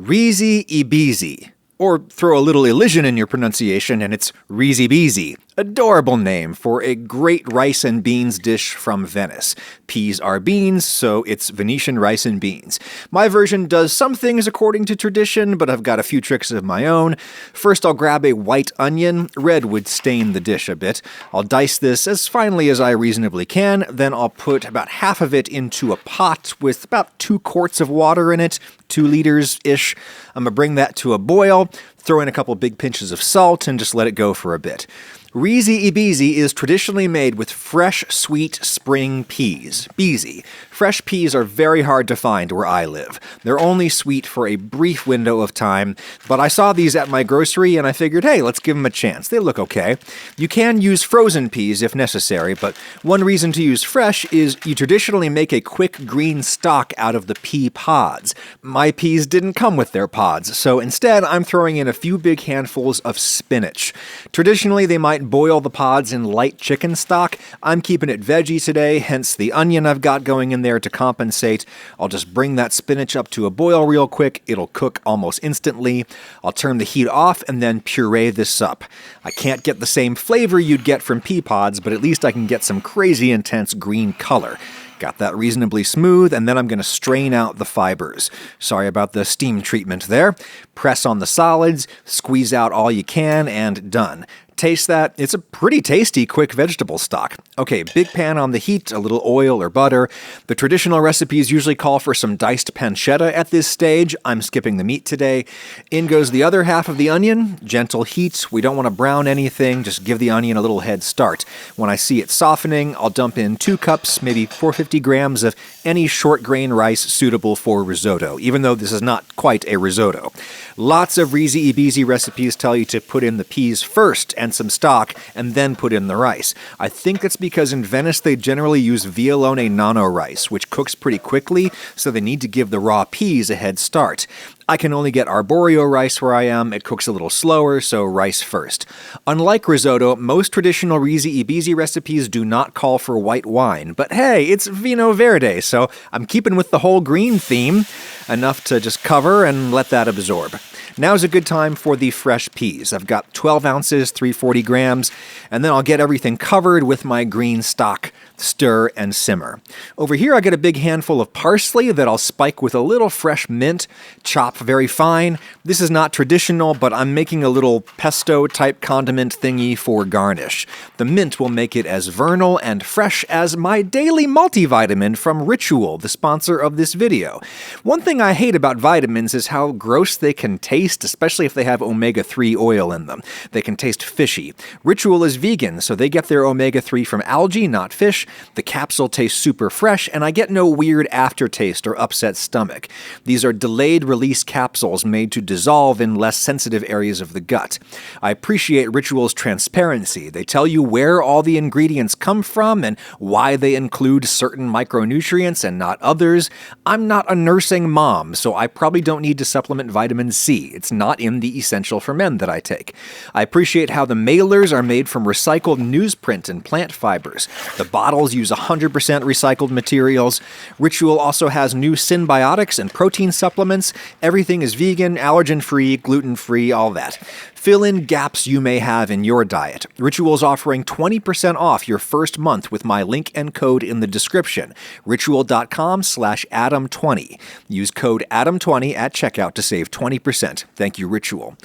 Risi bisi. Or throw a little elision in your pronunciation and it's risi bisi. Adorable name for a great rice and beans dish from Venice. Peas are beans, so it's Venetian rice and beans. My version does some things according to tradition, but I've got a few tricks of my own. First, I'll grab a white onion. Red would stain the dish a bit. I'll dice this as finely as I reasonably can. Then I'll put about half of it into a pot with about 2 quarts of water in it, 2 liters-ish. I'm going to bring that to a boil, throw in a couple big pinches of salt, and just let it go for a bit. Risi bisi is traditionally made with fresh, sweet spring peas, bisi. Fresh peas are very hard to find where I live. They're only sweet for a brief window of time, but I saw these at my grocery and I figured, hey, let's give them a chance. They look okay. You can use frozen peas if necessary, but one reason to use fresh is you traditionally make a quick green stock out of the pea pods. My peas didn't come with their pods, so instead I'm throwing in a few big handfuls of spinach. Traditionally, they might boil the pods in light chicken stock. I'm keeping it veggie today, hence the onion I've got going in there to compensate. I'll just bring that spinach up to a boil real quick. It'll cook almost instantly. I'll turn the heat off and then puree this up. I can't get the same flavor you'd get from pea pods, but at least I can get some crazy intense green color. Got that reasonably smooth, and then I'm going to strain out the fibers. Sorry about the steam treatment there. Press on the solids, squeeze out all you can, and done. Taste that. It's a pretty tasty, quick vegetable stock. Okay, big pan on the heat, a little oil or butter. The traditional recipes usually call for some diced pancetta at this stage. I'm skipping the meat today. In goes the other half of the onion. Gentle heat. We don't want to brown anything. Just give the onion a little head start. When I see it softening, I'll dump in 2 cups, maybe 450 grams of any short grain rice suitable for risotto, even though this is not quite a risotto. Lots of risi bisi recipes tell you to put in the peas first and some stock, and then put in the rice. I think that's because in Venice they generally use violone nano rice, which cooks pretty quickly, so they need to give the raw peas a head start. I can only get arborio rice where I am. It cooks a little slower, so rice first. Unlike risotto, most traditional risi bisi recipes do not call for white wine, but hey, it's vino verde, so I'm keeping with the whole green theme, enough to just cover and let that absorb. Now's a good time for the fresh peas. I've got 12 ounces, 340 grams, and then I'll get everything covered with my green stock. Stir and simmer. Over here I get a big handful of parsley that I'll spike with a little fresh mint, chop very fine. This is not traditional, but I'm making a little pesto-type condiment thingy for garnish. The mint will make it as vernal and fresh as my daily multivitamin from Ritual, the sponsor of this video. One thing I hate about vitamins is how gross they can taste, especially if they have omega-3 oil in them. They can taste fishy. Ritual is vegan, so they get their omega-3 from algae, not fish. The capsule tastes super fresh, and I get no weird aftertaste or upset stomach. These are delayed release capsules made to dissolve in less sensitive areas of the gut. I appreciate Ritual's transparency. They tell you where all the ingredients come from and why they include certain micronutrients and not others. I'm not a nursing mom, so I probably don't need to supplement vitamin C. It's not in the Essential for Men that I take. I appreciate how the mailers are made from recycled newsprint and plant fibers. The bottles use 100% recycled materials. Ritual also has new synbiotics and protein supplements. Everything is vegan, allergen-free, gluten-free, all that. Fill in gaps you may have in your diet. Ritual is offering 20% off your first month with my link and code in the description. Ritual.com/Adam20. Use code Adam20 at checkout to save 20%. Thank you, Ritual.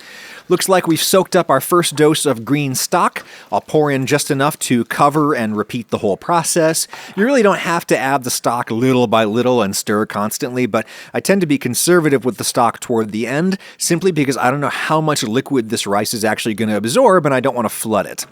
Looks like we've soaked up our first dose of green stock. I'll pour in just enough to cover and repeat the whole process. You really don't have to add the stock little by little and stir constantly, but I tend to be conservative with the stock toward the end, simply because I don't know how much liquid this rice is actually going to absorb, and I don't want to flood it.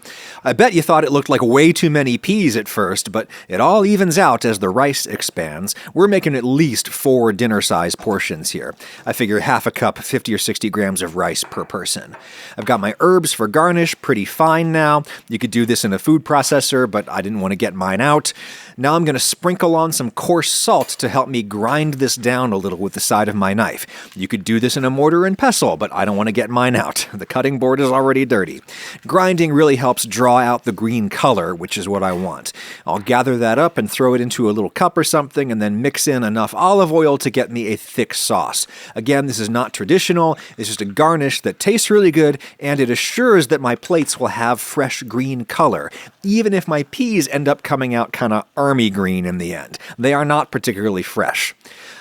I bet you thought it looked like way too many peas at first, but it all evens out as the rice expands. We're making at least 4 dinner-size portions here. I figure half a cup, 50 or 60 grams of rice per person. I've got my herbs for garnish pretty fine now. You could do this in a food processor, but I didn't want to get mine out. Now I'm going to sprinkle on some coarse salt to help me grind this down a little with the side of my knife. You could do this in a mortar and pestle, but I don't want to get mine out. The cutting board is already dirty. Grinding really helps draw out the green color, which is what I want. I'll gather that up and throw it into a little cup or something, and then mix in enough olive oil to get me a thick sauce. Again, this is not traditional. It's just a garnish that tastes really good, and it assures that my plates will have fresh green color, even if my peas end up coming out kind of army green in the end. They are not particularly fresh.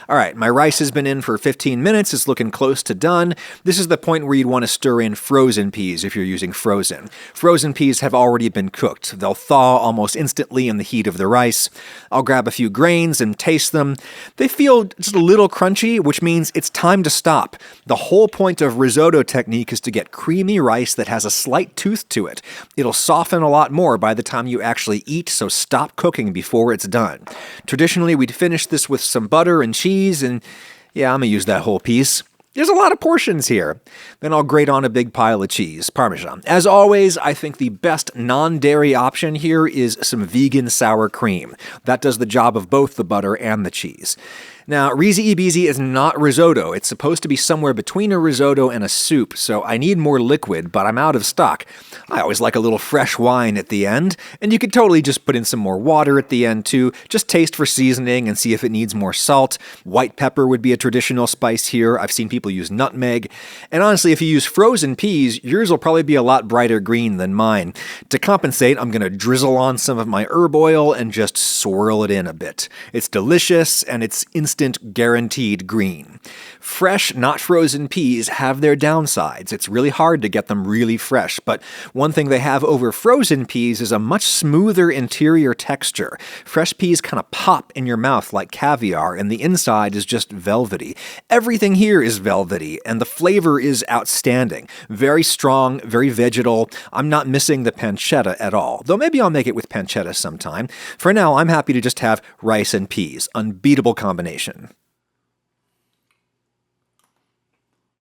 All right, my rice has been in for 15 minutes. It's looking close to done. This is the point where you'd want to stir in frozen peas if you're using frozen. Frozen peas have already been cooked. They'll thaw almost instantly in the heat of the rice. I'll grab a few grains and taste them. They feel just a little crunchy, which means it's time to stop. The whole point of risotto technique is to get creamy rice that has a slight tooth to it. It'll soften a lot more by the time you actually eat, so stop cooking before it's done. Traditionally, we'd finish this with some butter and cheese, and yeah, I'm gonna use that whole piece. There's a lot of portions here. Then I'll grate on a big pile of cheese, Parmesan. As always, I think the best non-dairy option here is some vegan sour cream. That does the job of both the butter and the cheese. Now, risi bisi is not risotto. It's supposed to be somewhere between a risotto and a soup, so I need more liquid, but I'm out of stock. I always like a little fresh wine at the end, and you could totally just put in some more water at the end too. Just taste for seasoning and see if it needs more salt. White pepper would be a traditional spice here. I've seen people use nutmeg. And honestly, if you use frozen peas, yours will probably be a lot brighter green than mine. To compensate, I'm going to drizzle on some of my herb oil and just swirl it in a bit. It's delicious, and it's instant guaranteed green. Fresh, not frozen peas have their downsides. It's really hard to get them really fresh, but one thing they have over frozen peas is a much smoother interior texture. Fresh peas kind of pop in your mouth like caviar, and the inside is just velvety. Everything here is velvety, and the flavor is outstanding. Very strong, very vegetal. I'm not missing the pancetta at all, though maybe I'll make it with pancetta sometime. For now, I'm happy to just have rice and peas. Unbeatable combination.